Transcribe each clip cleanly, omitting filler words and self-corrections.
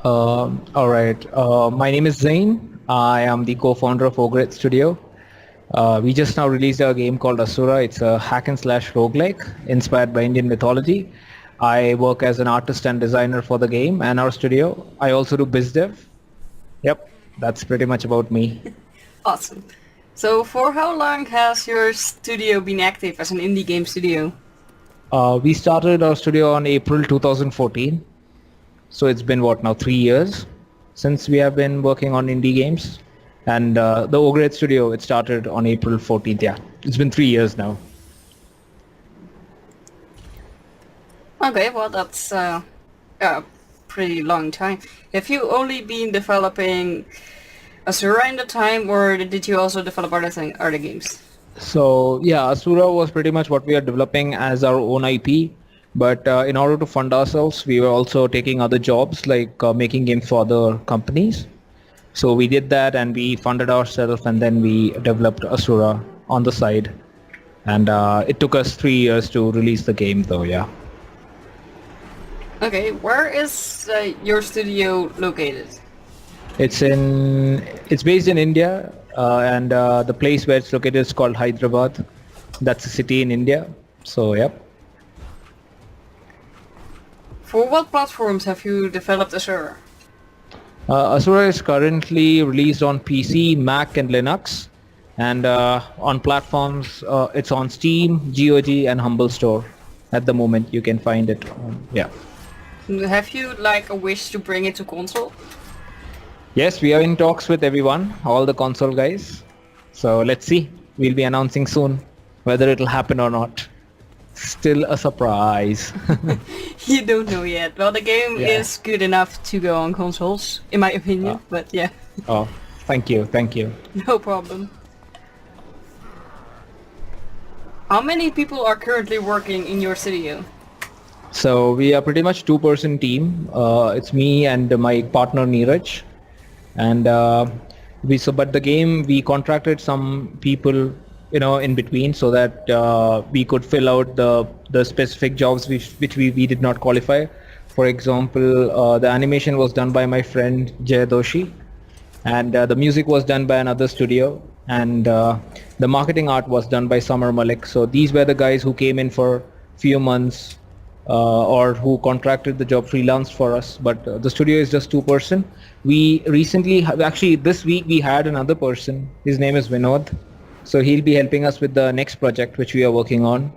All right. My name is Zain. I am the co-founder of Orge Studio. We just now released a game called Asura. It's a hack and slash roguelike inspired by Indian mythology. I work as an artist and designer for the game and our studio. I also do biz dev. Yep, that's pretty much about me. Awesome. So for how long has your studio been active as an indie game studio? We started our studio on April 2014. So it's been what now, 3 years since we have been working on indie games. And the Orge Studio, it started on April 14th. Yeah, it's been 3 years now. Okay, well that's a pretty long time. Have you only been developing Asura in the time, or did you also develop other games? So yeah, Asura was pretty much what we are developing as our own IP. But in order to fund ourselves, we were also taking other jobs like making games for other companies. So we did that and we funded ourselves and then we developed Asura on the side. And it took us 3 years to release the game though, yeah. Okay, where is your studio located? It's based in India and the place where it's located is called Hyderabad. That's a city in India. So, yep. For what platforms have you developed Asura? Asura is currently released on PC, Mac and Linux. And on platforms, it's on Steam, GOG and Humble Store. At the moment, you can find it. Yeah. Have you like a wish to bring it to console? Yes, we are in talks with everyone, all the console guys. So let's see. We'll be announcing soon whether it'll happen or not. Still a surprise. You don't know yet. Well, the game Yeah. is good enough to go on consoles, in my opinion, but yeah, Oh, thank you. Thank you. no problem. How many people are currently working in your studio? So we are pretty much two-person team. It's me and my partner Neeraj. And but the game we contracted some people, in between so that we could fill out the specific jobs which we did not qualify. For example, the animation was done by my friend Jay Doshi, and the music was done by another studio, and the marketing art was done by Summer Malik. So these were the guys who came in for few months or who contracted the job freelance for us. But the studio is just two-person. We recently actually this week we had another person. His name is Vinod. So he'll be helping us with the next project which we are working on.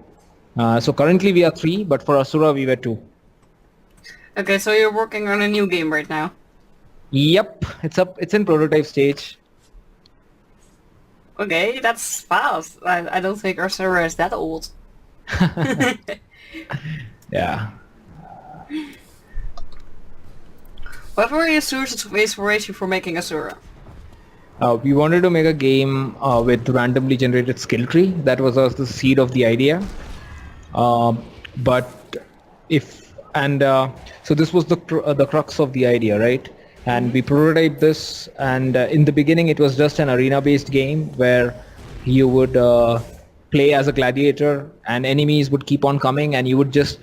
So currently we are three, but for Asura we were two. Okay, so you're working on a new game right now. Yep, it's in prototype stage. Okay, that's fast. I don't think our server is that old. Yeah. What were your sources of inspiration for making Asura? We wanted to make a game with randomly generated skill tree. That was the seed of the idea. But so this was the crux of the idea, right? And we prototyped this, and in the beginning it was just an arena-based game where you would play as a gladiator, and enemies would keep on coming, and you would just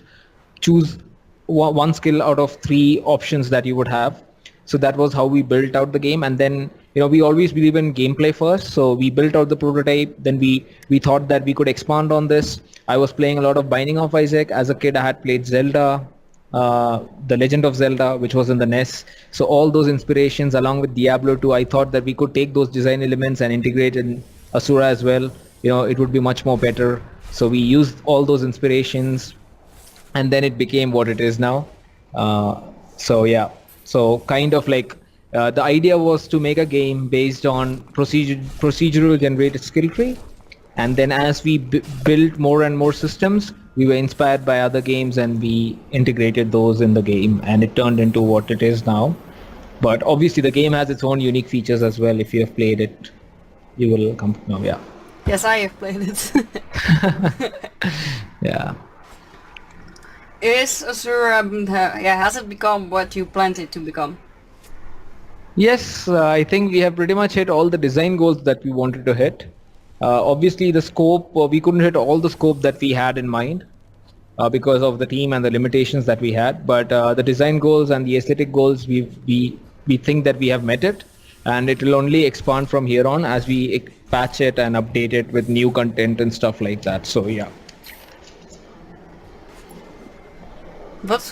choose one skill out of three options that you would have. So that was how we built out the game. And then we always believe in gameplay first, so we built out the prototype. Then we thought that we could expand on this. I was playing a lot of Binding of Isaac. As a kid I had played Zelda, the Legend of Zelda, which was in the NES. So all those inspirations along with Diablo 2, I thought that we could take those design elements and integrate in Asura as well. It would be much more better. So we used all those inspirations, and then it became what it is now. So yeah, so kind of like the idea was to make a game based on procedural generated skill tree, and then as we built more and more systems, we were inspired by other games and we integrated those in the game, and it turned into what it is now. But obviously the game has its own unique features as well. If you have played it, you will come to know. Yeah. Yes, I have played it. Yeah. Is Asura, has it become what you planned it to become? Yes, I think we have pretty much hit all the design goals that we wanted to hit. Obviously the scope, we couldn't hit all the scope that we had in mind. because of the team and the limitations that we had. But the design goals and the aesthetic goals, we think that we have met it, and it will only expand from here on as we patch it and update it with new content and stuff like that. So yeah. But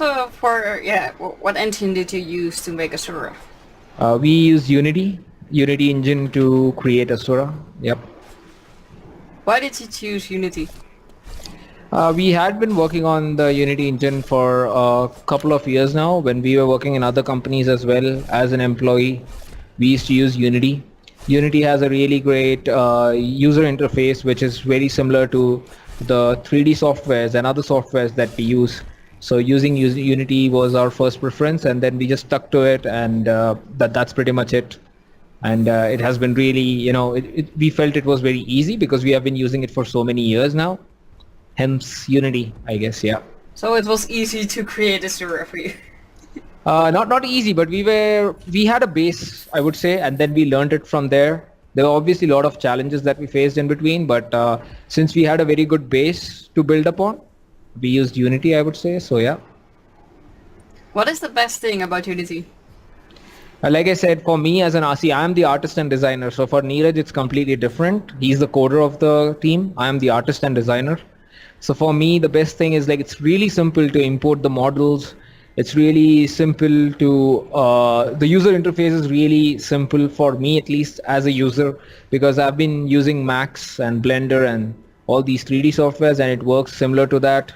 what engine did you use to make Asura? We use Unity engine to create Asura. Yep. Why did you choose Unity? We had been working on the Unity engine for a couple of years now. When we were working in other companies as well as an employee, we used to use Unity. Unity has a really great user interface, which is very similar to the 3D softwares and other softwares that we use. So using Unity was our first preference, and then we just stuck to it, and that's pretty much it. And it has been really, we felt it was very easy because we have been using it for so many years now. Hence Unity, I guess, yeah. So it was easy to create Asura for you. Not easy, but we had a base, I would say, and then we learned it from there. There were obviously a lot of challenges that we faced in between, but since we had a very good base to build upon, we used Unity, I would say. So yeah. What is the best thing about Unity? Like I said, for me as an RC, I am the artist and designer. So for Neeraj, it's completely different. He's the coder of the team. I am the artist and designer. So for me, the best thing is it's really simple to import the models. It's really simple to, the user interface is really simple for me, at least as a user, because I've been using Max and Blender and all these 3D softwares, and it works similar to that.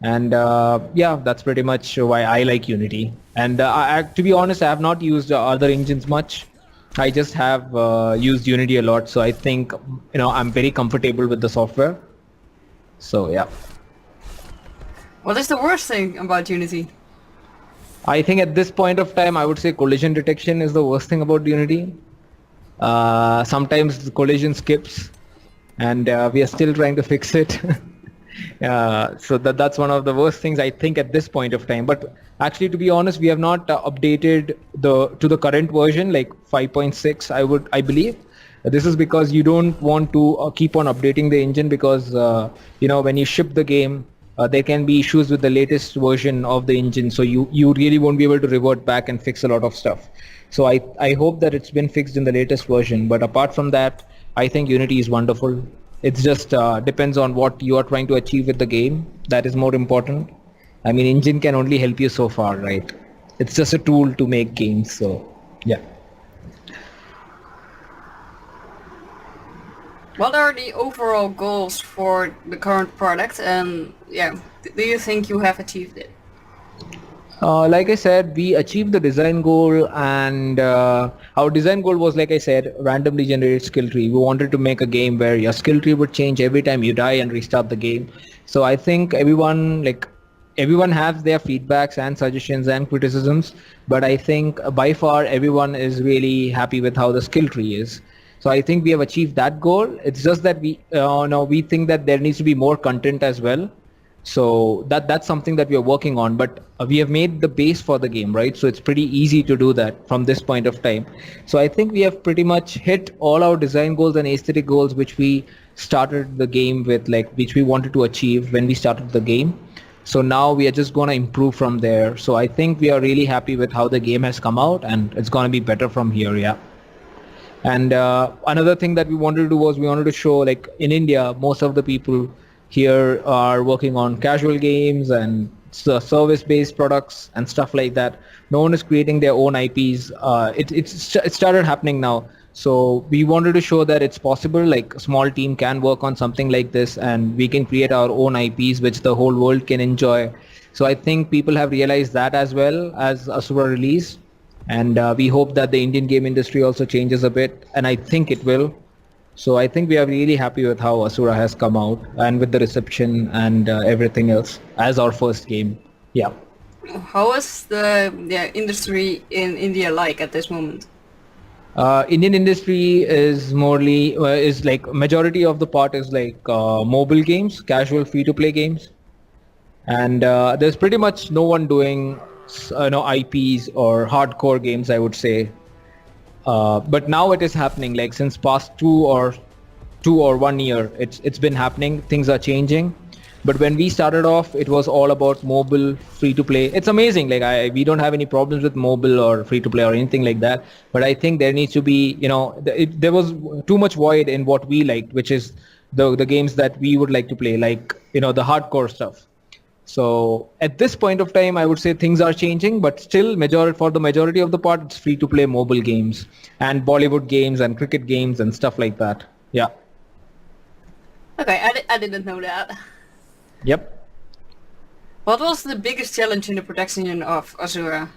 And that's pretty much why I like Unity. And to be honest, I have not used other engines much. I just have used Unity a lot. So I think, I'm very comfortable with the software. So yeah. What is the worst thing about Unity? I think at this point of time, I would say collision detection is the worst thing about Unity. Sometimes the collision skips, and we are still trying to fix it. So that's one of the worst things I think at this point of time. But actually, to be honest, we have not updated to the current version, like 5.6, I believe. This is because you don't want to keep on updating the engine because when you ship the game, there can be issues with the latest version of the engine. So you really won't be able to revert back and fix a lot of stuff. So I hope that it's been fixed in the latest version. But apart from that, I think Unity is wonderful. It just depends on what you are trying to achieve with the game. That is more important. I mean, engine can only help you so far, right? It's just a tool to make games. So yeah. What are the overall goals for the current product, and do you think you have achieved it? Like I said, we achieved the design goal, and our design goal was, like I said, randomly generated skill tree. We wanted to make a game where your skill tree would change every time you die and restart the game. So I think everyone has their feedbacks and suggestions and criticisms, but I think by far everyone is really happy with how the skill tree is. So I think we have achieved that goal. It's just that we think that there needs to be more content as well. So that's something that we are working on, but we have made the base for the game, right? So it's pretty easy to do that from this point of time. So I think we have pretty much hit all our design goals and aesthetic goals, which we started the game with, which we wanted to achieve when we started the game. So now we are just going to improve from there. So I think we are really happy with how the game has come out, and it's going to be better from here. Yeah. And another thing that we wanted to do was we wanted to show, in India, most of the people here are working on casual games and service-based products and stuff like that. No one is creating their own IPs. It started happening now. So we wanted to show that it's possible, a small team can work on something like this, and we can create our own IPs which the whole world can enjoy. So I think people have realized that as well as Asura release. And we hope that the Indian game industry also changes a bit, and I think it will. So I think we are really happy with how Asura has come out and with the reception and everything else as our first game. Yeah. How is the industry in India like at this moment? Indian industry is majority of the part is mobile games, casual free-to-play games, and there's pretty much no one doing IPs or hardcore games, I would say. But now it is happening, since past 2 or 1 year, it's been happening. Things are changing. But when we started off, it was all about mobile, free to play. It's amazing. Like we don't have any problems with mobile or free to play or anything like that. But I think there needs to be, there was too much void in what we liked, which is the games that we would like to play, like, the hardcore stuff. So at this point of time, I would say things are changing, but still for the majority of the part, it's free to play mobile games and Bollywood games and cricket games and stuff like that. Yeah. Okay, I didn't know that. Yep. What was the biggest challenge in the production of Asura?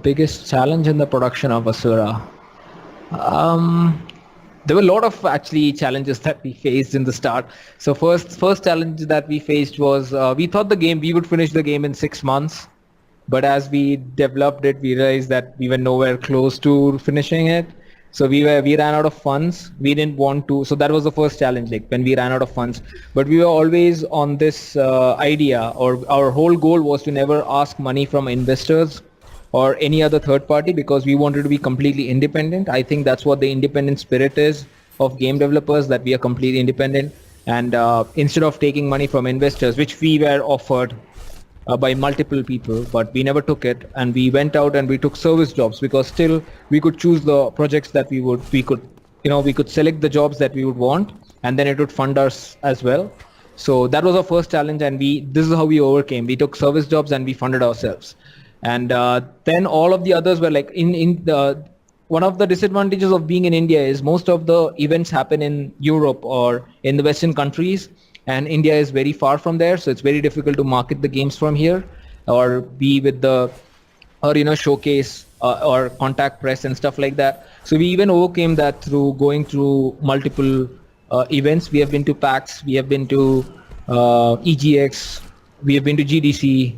Biggest challenge in the production of Asura. There were a lot of actually challenges that we faced in the start. So first challenge that we faced was we thought we would finish the game in 6 months, but as we developed it, we realized that we were nowhere close to finishing it. So we ran out of funds. We didn't want to. So that was the first challenge, like when we ran out of funds. But we were always on this idea, or our whole goal was to never ask money from investors or any other third party, because we wanted to be completely independent. I think that's what the independent spirit is of game developers, that we are completely independent. And instead of taking money from investors, which we were offered by multiple people, but we never took it, and we went out and we took service jobs, because still we could choose the projects that we could select the jobs that we would want, and then it would fund us as well. So that was our first challenge, and this is how we overcame. We took service jobs and we funded ourselves. And then all of the others were like one of the disadvantages of being in India is most of the events happen in Europe or in the Western countries, and India is very far from there, so it's very difficult to market the games from here or be with showcase or contact press and stuff like that. So we even overcame that through going through multiple events. We have been to PAX, we have been to EGX, we have been to GDC.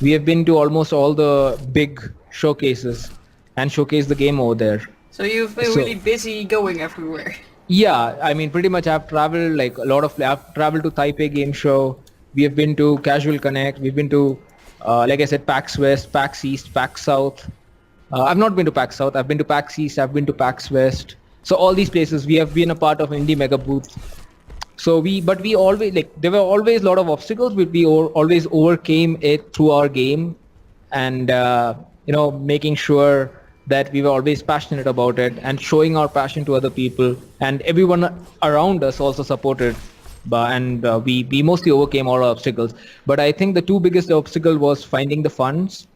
We have been to almost all the big showcases and showcased the game over there. So you've been really busy going everywhere. Yeah, I mean, pretty much I've traveled I've traveled to Taipei Game Show. We have been to Casual Connect. We've been to, like I said, PAX West, PAX East, PAX South. I've not been to PAX South. I've been to PAX East. I've been to PAX West. So all these places, we have been a part of Indie Mega Booth. So we always, there were always a lot of obstacles, but we always overcame it through our game, and making sure that we were always passionate about it and showing our passion to other people, and everyone around us also supported. And we mostly overcame all our obstacles. But I think the two biggest obstacles was finding the funds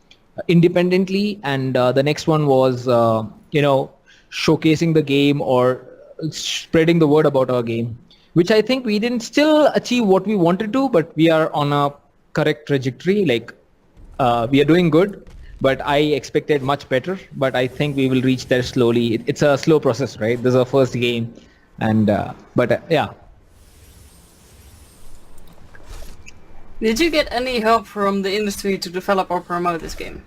independently, and the next one was showcasing the game or spreading the word about our game, which I think we didn't still achieve what we wanted to, but we are on a correct trajectory. We are doing good, but I expected much better, but I think we will reach there slowly. It's a slow process, right? This is our first game, and yeah. Did you get any help from the industry to develop or promote this game?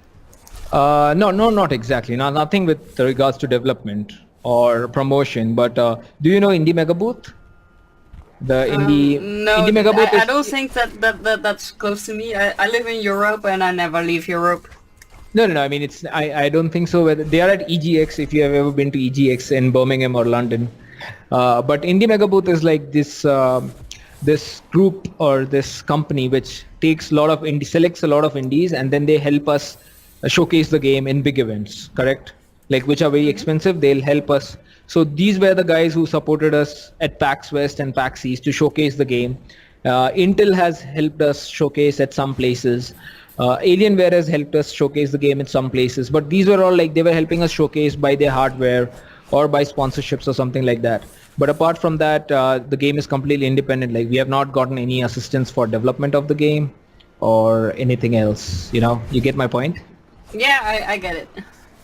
No, not exactly. Nothing with regards to development or promotion, but do you know Indie Mega Booth? The Indie Mega Booth I don't think that's close to me. I live in Europe and I never leave Europe. No. I mean, I don't think so. Whether they are at EGX, if you have ever been to EGX in Birmingham or London. But Indie Mega Booth is like this group or this company which selects a lot of indies, and then they help us showcase the game in big events. Correct? Like, which are very expensive. They'll help us. So these were the guys who supported us at PAX West and PAX East to showcase the game. Intel has helped us showcase at some places. Alienware has helped us showcase the game in some places. But these were all they were helping us showcase by their hardware or by sponsorships or something like that. But apart from that, the game is completely independent. We have not gotten any assistance for development of the game or anything else. You get my point? Yeah, I get it.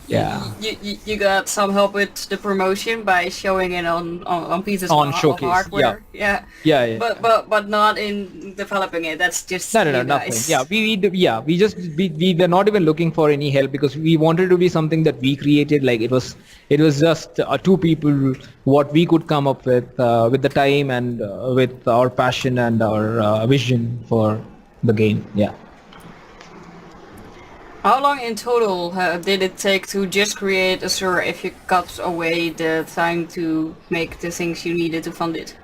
Yeah. You got some help with the promotion by showing it on pieces on of showcase hardware. Yeah. But not in developing it. That's just no, nothing. Yeah, we were not even looking for any help, because we wanted to be something that we created. It was just two people, what we could come up with the time and with our passion and our vision for the game. Yeah. How long in total did it take to just create Asura if you cut away the time to make the things you needed to fund it?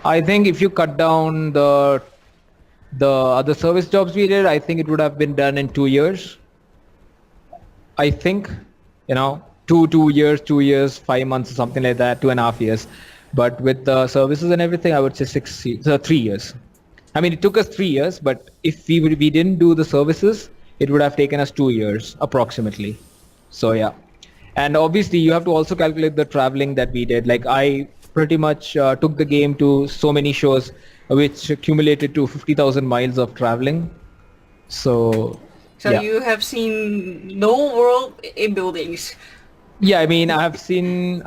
I think if you cut down the other service jobs we did, I think it would have been done in 2 years. I think, 2 years, 2 years, 5 months or something like that, 2.5 years. But with the services and everything, I would say 3 years. I mean, it took us 3 years, but if we didn't do the services, it would have taken us 2 years approximately. So yeah. And obviously you have to also calculate the traveling that we did. Like I pretty much took the game to so many shows, which accumulated to 50,000 miles of traveling. So So yeah. you have seen the whole world in buildings. Yeah, I mean, I've seen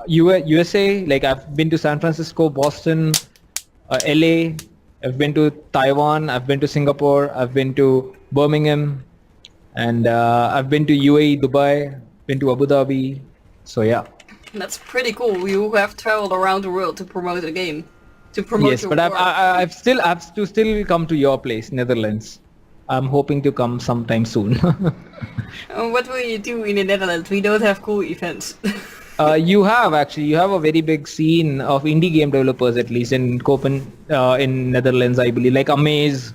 USA, like I've been to San Francisco, Boston, LA, I've been to Taiwan, I've been to Singapore, I've been to Birmingham, and I've been to UAE, Dubai, been to Abu Dhabi. So yeah. That's pretty cool. You have traveled around the world to promote the game. To promote Yes, your but work. I have to still come to your place, Netherlands. I'm hoping to come sometime soon. What will you do in the Netherlands? We don't have cool events. You have a very big scene of indie game developers, at least in in Netherlands, I believe, like Amaze,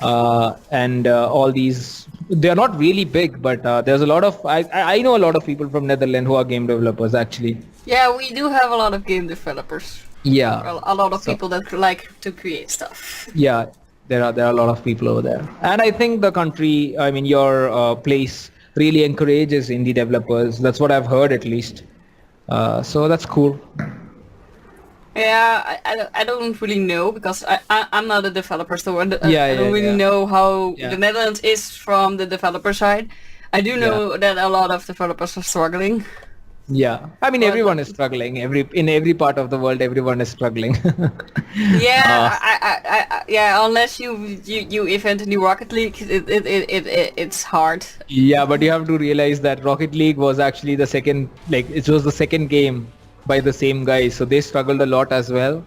and all these. They are not really big, but there's a lot of. I know a lot of people from Netherlands who are game developers actually. Yeah, we do have a lot of game developers. Yeah. A lot of So- people that like to create stuff. Yeah, there are a lot of people over there, and I think the country, I mean, your place really encourages indie developers. That's what I've heard, at least. So that's cool. Yeah, I don't really know because I'm not a developer, so I Yeah, don't really yeah. know how Yeah. the Netherlands is from the developer side. I do know that a lot of developers are struggling. Yeah, I mean, But- everyone is struggling. In every part of the world, everyone is struggling. Yeah, yeah. Unless you invent a new Rocket League, it's hard. Yeah, but you have to realize that Rocket League was actually the second, like it was the second game by the same guys, so they struggled a lot as well.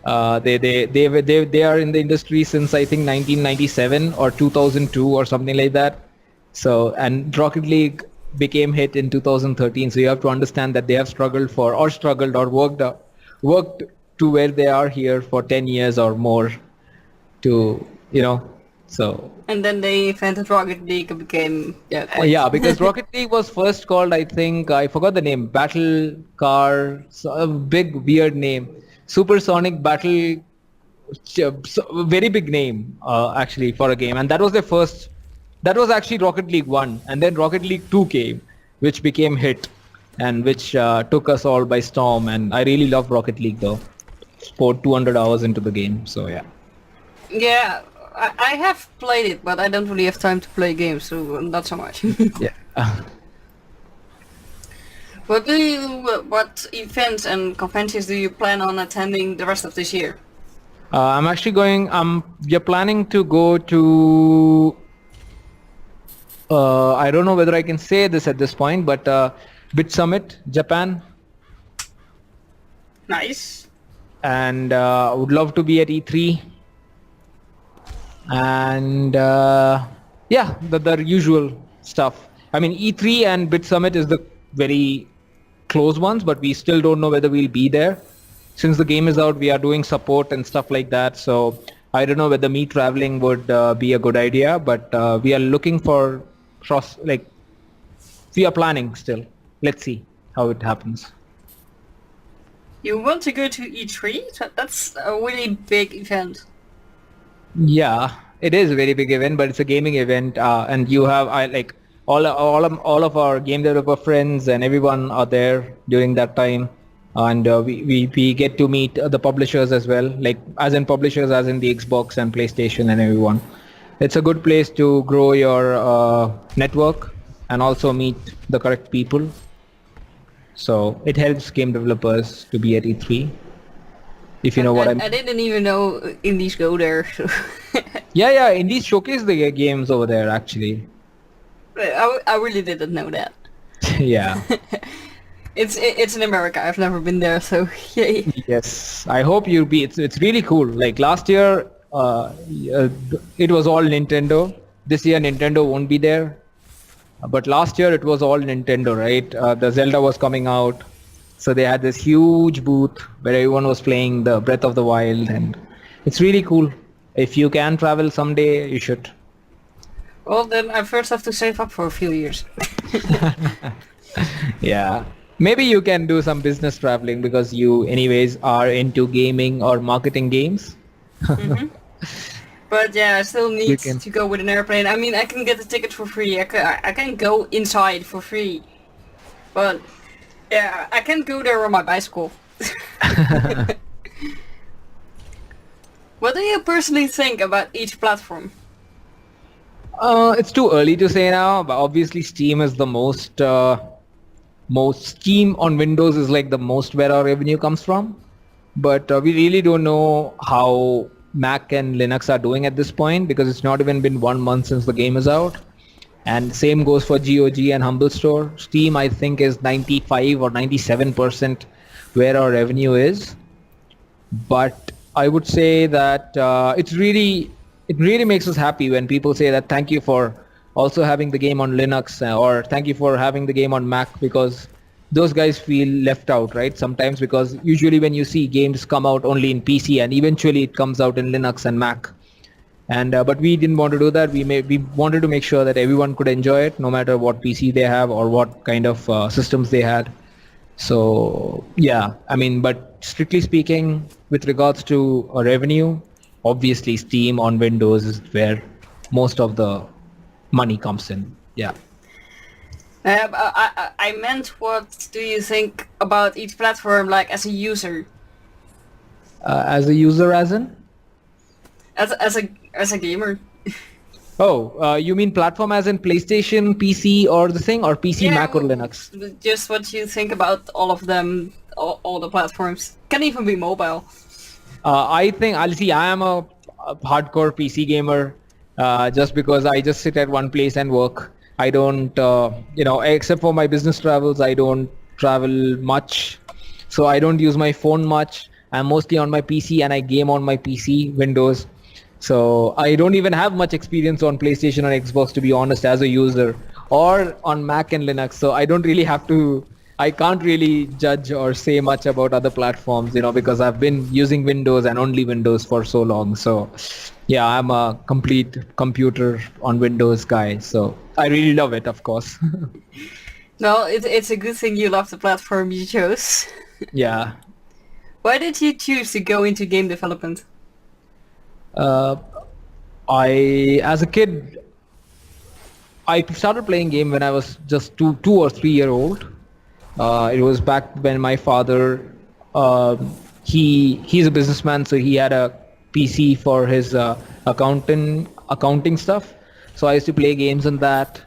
They are in the industry since I think 1997 or 2002 or something like that. So, and Rocket League became hit in 2013. So you have to understand that they have struggled or worked to where they are here for 10 years or more to, so And then they invented Rocket League and became quite- yeah, because Rocket League was first called, I think, I forgot the name, Battle Car, so a big weird name, Supersonic Battle, very big name actually for a game, and that was their first. That was actually Rocket League 1, and then Rocket League 2 came, which became hit, and which took us all by storm. And I really love Rocket League though. Poured 200 hours into the game, so yeah. Yeah, I have played it, but I don't really have time to play games, so not so much. Yeah. What events and conventions do you plan on attending the rest of this year? I'm actually going. We're planning to go to. I don't know whether I can say this at this point, but Bit Summit, Japan, Nice. and would love to be at E3. And yeah, the usual stuff. I mean, E3 and Bit Summit is the very close ones, but we still don't know whether we'll be there. Since the game is out, we are doing support and stuff like that. So I don't know whether me traveling would be a good idea, but we are looking for we are planning still. Let's see how it happens. You want to go to E3? That's a really big event. Yeah, it is a very big event, but it's a gaming event, and you have all of our game developer friends and everyone are there during that time, and we get to meet the publishers as well, like as in publishers, as in the Xbox and PlayStation and everyone. It's a good place to grow your network and also meet the correct people. So it helps game developers to be at E3. If you know what I mean. I didn't even know indies go there. Yeah, indies showcase the games over there actually. I really didn't know that. Yeah. It's in America. I've never been there, so yay. Yes, I hope you'll be. It's really cool. Like last year, it was all Nintendo. This year, Nintendo won't be there. But last year, it was all Nintendo, right? The Zelda was coming out, So they had this huge booth where everyone was playing the Breath of the Wild, and it's really cool. If you can travel someday, you should. Well, then I first have to save up for a few years. Yeah. Maybe you can do some business traveling because you anyways are into gaming or marketing games. But yeah, I still You need can. to go with an airplane. I mean, I can get the ticket for free. I can go inside for free. But yeah, I can't go there on my bicycle. What do you personally think about each platform? It's too early to say now, but obviously Steam is the most Steam on Windows is like the most where our revenue comes from. But we really don't know how Mac and Linux are doing at this point because it's not even been 1 month since the game is out. And same goes for GOG and Humble Store. Steam, I think, is 95 or 97% where our revenue is. But I would say that it really makes us happy when people say that thank you for also having the game on Linux or thank you for having the game on Mac, because those guys feel left out, right? Sometimes because usually when you see games come out only in PC and eventually it comes out in Linux and Mac. And but we didn't want to do that. We wanted to make sure that everyone could enjoy it, no matter what PC they have or what kind of systems they had. So yeah, I mean, but strictly speaking, with regards to revenue, obviously Steam on Windows is where most of the money comes in. Yeah. I meant, what do you think about each platform, like as a user, As a user, as in? as a gamer? Oh, you mean platform as in PlayStation, PC, or the thing, or PC, Mac, or Linux? Just what you think about all of them, all the platforms. Can even be mobile. I think I'll see. I am a hardcore PC gamer, just because I just sit at one place and work. I don't, except for my business travels, I don't travel much, so I don't use my phone much. I'm mostly on my PC and I game on my PC, Windows. So I don't even have much experience on PlayStation or Xbox, to be honest, as a user, or on Mac and Linux. So I don't really have to. I can't really judge or say much about other platforms, because I've been using Windows and only Windows for so long. So yeah, I'm a complete computer on Windows guy. So I really love it, of course. No, it's a good thing you love the platform you chose. Yeah. Why did you choose to go into game development? Uh, as a kid, I started playing game when I was just 2 or 3 year old. It was back when my father, he's a businessman, so he had a PC for his accounting stuff. So I used to play games on that,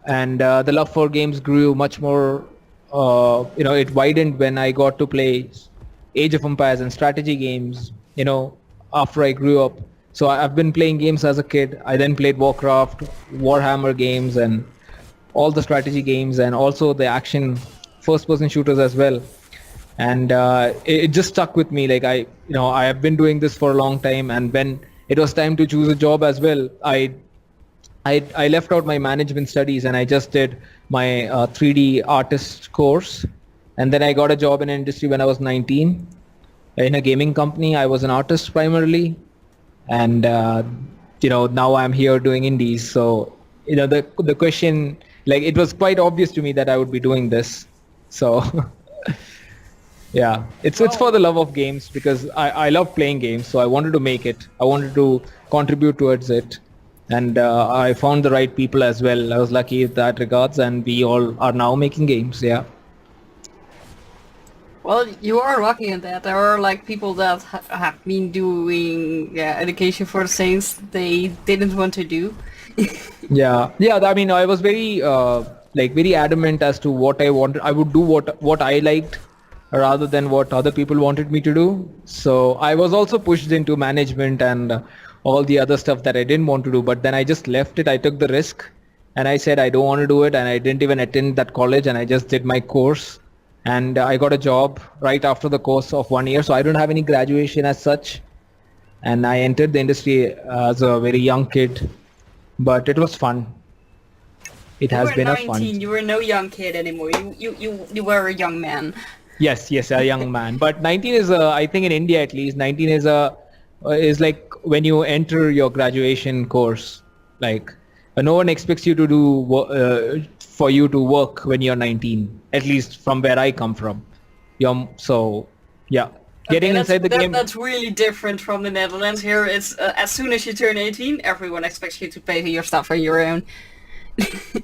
and the love for games grew much more. It widened when I got to play Age of Empires and strategy games. After I grew up. So I've been playing games as a kid. I then played Warcraft, Warhammer games, and all the strategy games, and also the action first-person shooters as well. And it just stuck with me. Like I have been doing this for a long time. And when it was time to choose a job as well, I left out my management studies and I just did my 3D artist course. And then I got a job in an industry when I was 19 in a gaming company. I was an artist primarily, and now I'm here doing indies. So the question, like, it was quite obvious to me that I would be doing this. So yeah, it's for the love of games, because I love playing games. So I wanted to make it. I wanted to contribute towards it, and I found the right people as well. I was lucky in that regards, and we all are now making games. Yeah. Well, you are lucky in that. There are like people that have been doing education for the things they didn't want to do. Yeah. I mean, I was very very adamant as to what I wanted. I would do what I liked rather than what other people wanted me to do. So I was also pushed into management and all the other stuff that I didn't want to do. But then I just left it. I took the risk, and I said I don't want to do it, and I didn't even attend that college, and I just did my course. And I got a job right after the course of 1 year. So I don't have any graduation as such. And I entered the industry as a very young kid, but it was fun. It You has were been a 19. fun. You were no young kid anymore. You were a young man. Yes, yes, a young man. But 19 is, I think in India at least, 19 is like when you enter your graduation course. Like no one expects you to for you to work when you're 19. At least from where I come from. So yeah, Okay, getting inside the game. that's really different from the Netherlands. Here, it's as soon as you turn 18, everyone expects you to pay for your stuff on your own.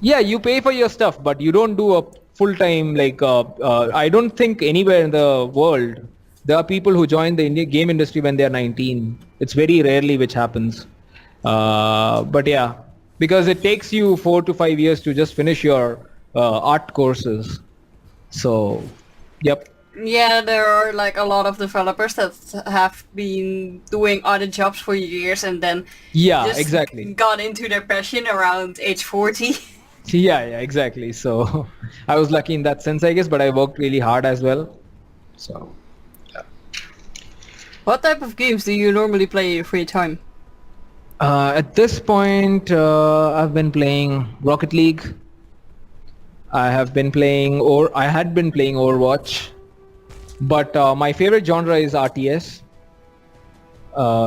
Yeah, you pay for your stuff, but you don't do a full time like. I don't think anywhere in the world there are people who join the Indian game industry when they're 19. It's very rarely which happens. But yeah, because it takes you 4 to 5 years to just finish your art courses. So, yep. Yeah, there are like a lot of developers that have been doing other jobs for years and then Yeah, just exactly. got into their passion around age 40. Yeah, exactly. So I was lucky in that sense, I guess, but I worked really hard as well. So. What type of games do you normally play in your free time? At this point, I've been playing Rocket League. I have been playing, or I had been playing Overwatch, but my favorite genre is RTS.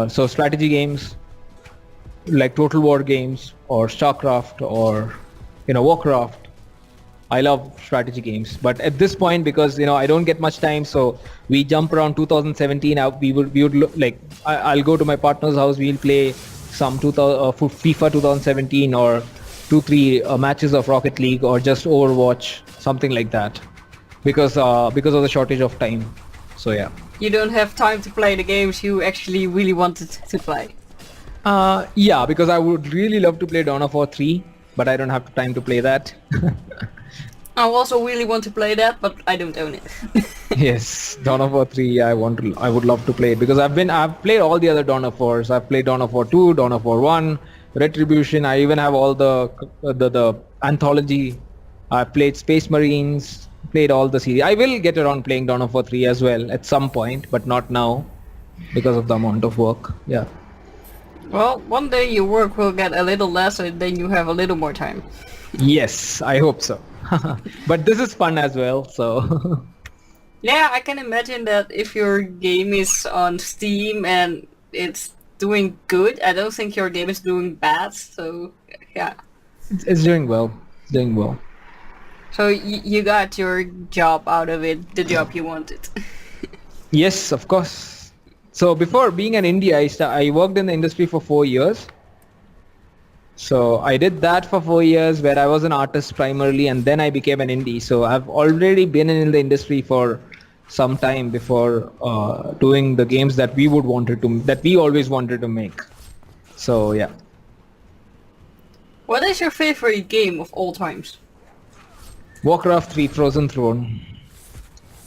So strategy games, like Total War games, or StarCraft, or Warcraft. I love strategy games, but at this point, because I don't get much time, so we jump around 2017. We would look like I'll go to my partner's house. We'll play some FIFA 2017 or 2-3 matches of Rocket League or just Overwatch, something like that, because of the shortage of time. So yeah. You don't have time to play the games you actually really wanted to play. Yeah, because I would really love to play Dawn of War 3, but I don't have time to play that. I also really want to play that, but I don't own it. Yes, Dawn of War 3. I would love to play it because I've played all the other Dawn of Wars. I've played Dawn of War 2, Dawn of War 1, Retribution. I even have all the anthology. I've played Space Marines, played all the series. I will get around playing Dawn of War 3 as well at some point, but not now because of the amount of work. Yeah. Well, one day your work will get a little less and then you have a little more time. Yes, I hope so. But this is fun as well, so. Yeah, I can imagine that if your game is on Steam and it's doing good, I don't think your game is doing bad, so yeah. It's doing well. It's doing well. So you got your job out of it, the job you wanted. Yes, of course. So before being an indie, I worked in the industry for 4 years. So I did that for 4 years where I was an artist primarily, and then I became an indie. So I've already been in the industry for some time before doing the games that we always wanted to make. So yeah. What is your favorite game of all times? Warcraft 3 Frozen Throne.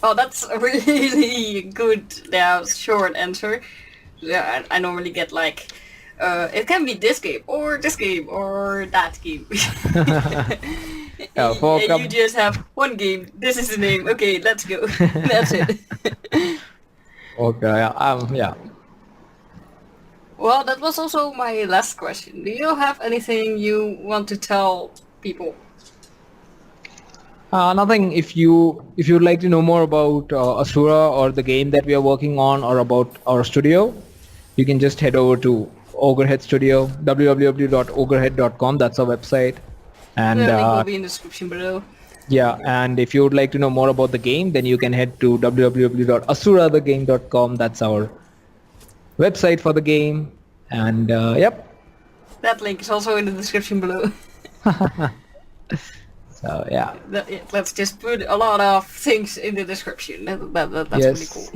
Oh, that's a really good, short answer. Yeah, I normally get like, it can be this game or that game. Yeah, And you just have one game. This is the name. Okay, let's go. That's it. Okay. Yeah. Well, that was also my last question. Do you have anything you want to tell people? Nothing. If you'd like to know more about Asura or the game that we are working on or about our studio, you can just head over to Ogrehead Studio, www.ogrehead.com. That's our website. And The link will be in the description below. yeah, and if you would like to know more about the game, then you can head to www.asurathegame.com. That's our website for the game. And yep. That link is also in the description below. So yeah. Let's just put a lot of things in the description. That's Yes. really cool.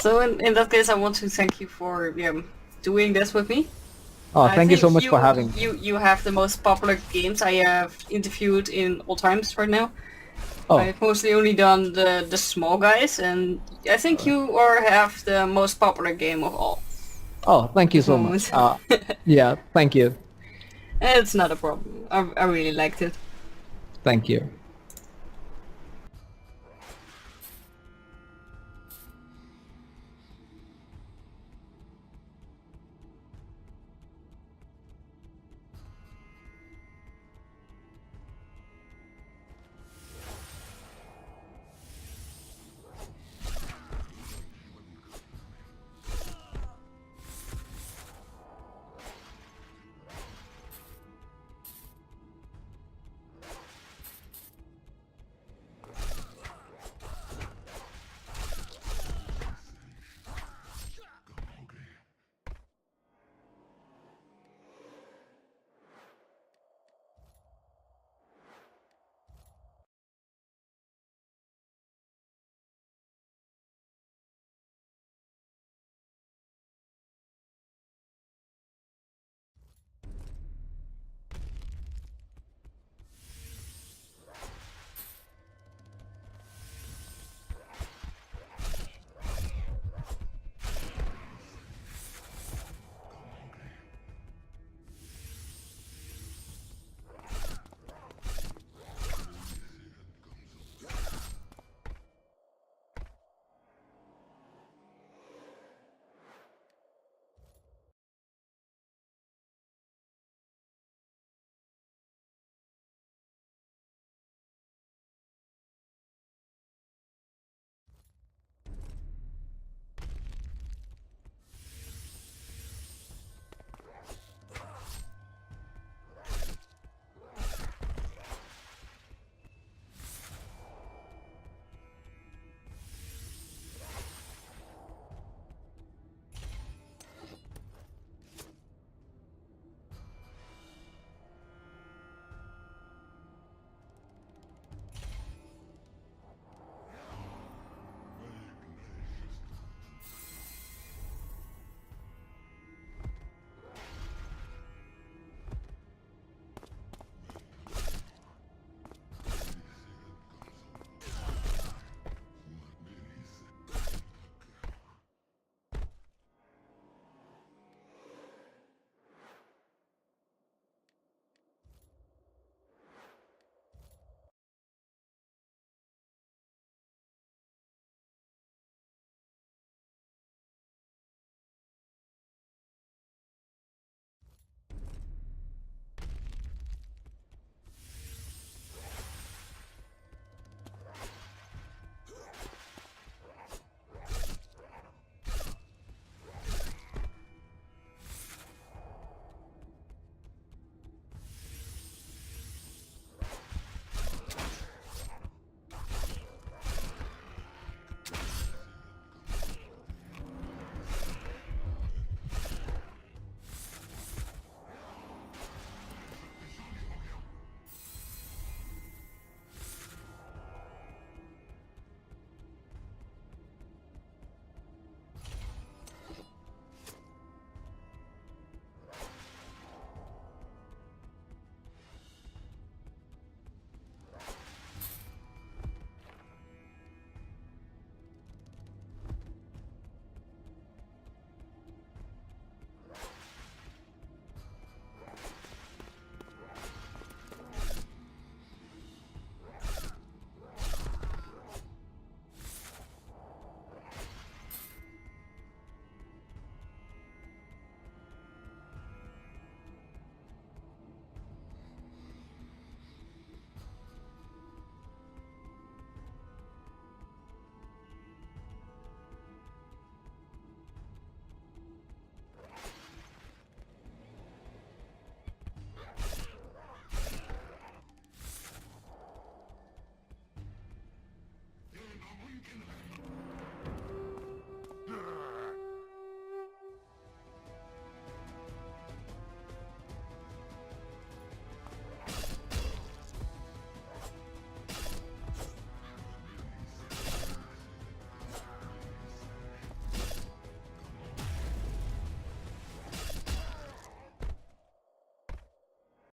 So in that case, I want to thank you for doing this with me. Oh, I thank you so think much for having me. You have the most popular games I have interviewed in all times right now. Oh. I've mostly only done the small guys, and I think you have the most popular game of all. Oh, thank you so much. Yeah, thank you. It's not a problem. I really liked it. Thank you.